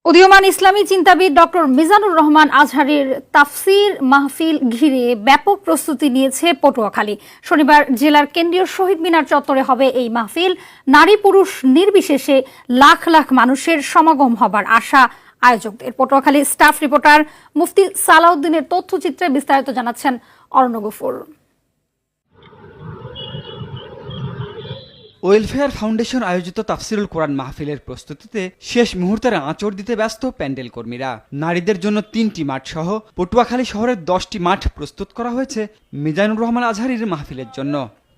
উদীয়মান ইসলামী চিন্তাবিদ ডক্টর মিজানুর রহমান আজহারীর তাফসির মাহফিল ঘিরে ব্যাপক প্রস্তুতি নিয়েছে পটুয়াখালী। শনিবার জেলার কেন্দ্রীয় শহীদ মিনার চত্বরে হবে এই মাহফিল। নারী পুরুষ নির্বিশেষে লাখ লাখ মানুষের সমাগম হবার আশা আয়োজকদের। পটুয়াখালী স্টাফ রিপোর্টার মুফতি সালাউদ্দিনের তথ্যচিত্রে বিস্তারিত জানাচ্ছেন অরণ্য গফুর। ওয়েলফেয়ার ফাউন্ডেশন আয়োজিত তাফসিরুল কোরআন মাহফিলের প্রস্তুতিতে শেষ মুহূর্তের আঁচড় দিতে ব্যস্ত প্যান্ডেল কর্মীরা। নারীদের জন্য 3টি মাঠ সহ পটুয়াখালী শহরের 10টি মাঠ প্রস্তুত করা হয়েছে মিজানুর রহমান আজহারীর মাহফিলের জন্য।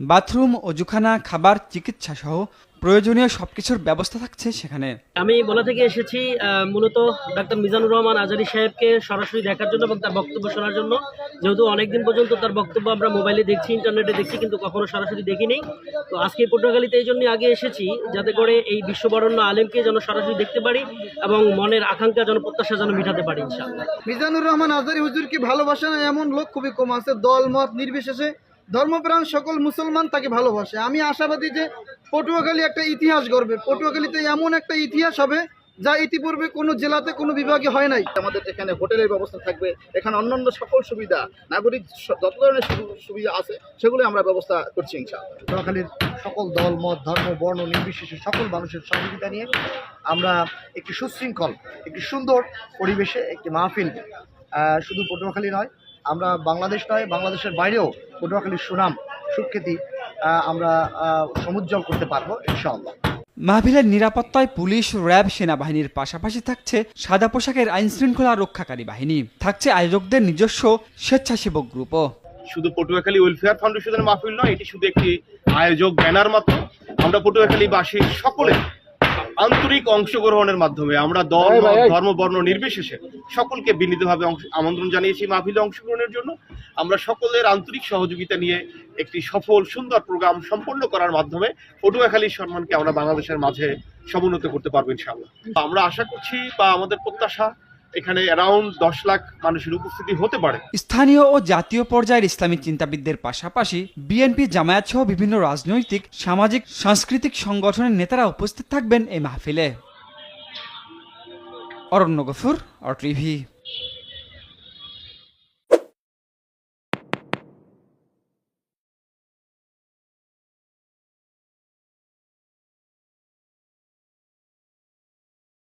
বাথরুম, অজুখানা, খাবার, চিকিৎসা সহ প্রয়োজনীয় সবকিছুর ব্যবস্থা থাকছে সেখানে। আমি বলা থেকে এসেছি মূলত ডাক্তার মিজানুর রহমান আজহারী সাহেবকে সরাসরি দেখার জন্য এবং তার বক্তব্য শোনার জন্য। যেহেতু অনেকদিন পর্যন্ত তার বক্তব্য আমরা মোবাইলে দেখছি, ইন্টারনেটে দেখছি, কিন্তু কখনো সরাসরি দেখিনি। তো আজকে পটুয়াখালীতে এই জন্য আগে এসেছি যাতে করে এই বিশ্ববরেণ্য আলেমকে যেন সরাসরি দেখতে পারি এবং মনের আকাঙ্ক্ষা যেন প্রত্যাশা যেন মিটাতে পারি ইনশাআল্লাহ। মিজানুর রহমান আজহারী হুজুরকে ভালোবাসে না এমন লোক খুবই কম আছে। দল মত নির্বিশেষে ধর্মপ্রাণ সকল মুসলমান তাকে ভালোবাসে। আমি আশাবাদী যে পটুয়াখালী একটা ইতিহাস গড়বে। পটুয়াখালীতে এমন একটা ইতিহাস হবে যা ইতিপূর্বে কোনো জেলাতে কোনো বিভাগে হয় নাই। আমাদের এখানে হোটেলের ব্যবস্থা থাকবে, এখানে অন্যান্য সকল সুবিধা, নাগরিক যত ধরনের সুবিধা আছে সেগুলো আমরা ব্যবস্থা করছি ইনশাআল্লাহ। পটুয়াখালীর সকল দল মত ধর্ম বর্ণ নির্বিশেষে সকল মানুষের সহযোগিতা নিয়ে আমরা একটি সুশৃঙ্খল একটি সুন্দর পরিবেশে একটি মাহফিল, শুধু পটুয়াখালী নয়, আমরা বাংলাদেশ নয়, বাংলাদেশের বাইরেও পটুয়াখালীর সুনাম সুখ্যাতি আমরা সমুজ্জ্বল করতে পারবো ইনশাআল্লাহ। মাহফিলের নিরাপত্তায় পুলিশ, র্যাব, সেনাবাহিনীর পাশাপাশি থাকছে সাদা পোশাকের আইন শৃঙ্খলা রক্ষাকারী বাহিনী। থাকছে আয়োজকদের নিজস্ব স্বেচ্ছাসেবক গ্রুপও। শুধু পটুয়াখালী ওয়েলফেয়ার ফাউন্ডেশনের মাহফিল নয়, এটি শুধু একটি আয়োজক ব্যানার মাত্র। আমরা পটুয়াখালীবাসী সকলে আন্তরিক অংশগ্রহণের মাধ্যমে আমরা দল, ধর্ম, বর্ণ নির্বিশেষে সকলকে বিনীতভাবে আমন্ত্রণ জানিয়েছি মাহফিলে অংশগ্রহণের জন্য। আমরা সকলের আন্তরিক সহযোগিতা নিয়ে একটি সফল সুন্দর প্রোগ্রাম সম্পন্ন করার মাধ্যমে পটুয়াখালীর সম্মানকে আমরা বাংলাদেশের মাঝে সমুন্নত করতে পারবো ইনশাআল্লাহ। আমরা আশা করছি বা আমাদের প্রত্যাশা এখানে অ্যারাউন্ড 10 লাখ মানুষের উপস্থিতি হতে পারে। স্থানীয় ও জাতীয় পর্যায়ের ইসলামী চিন্তাবিদদের পাশাপাশি বিএনপি, জামায়াত সহ বিভিন্ন রাজনৈতিক, সামাজিক, সাংস্কৃতিক সংগঠনের নেতারা উপস্থিত থাকবেন এই মাহফিলে। অরণ্য গফুর, RTV।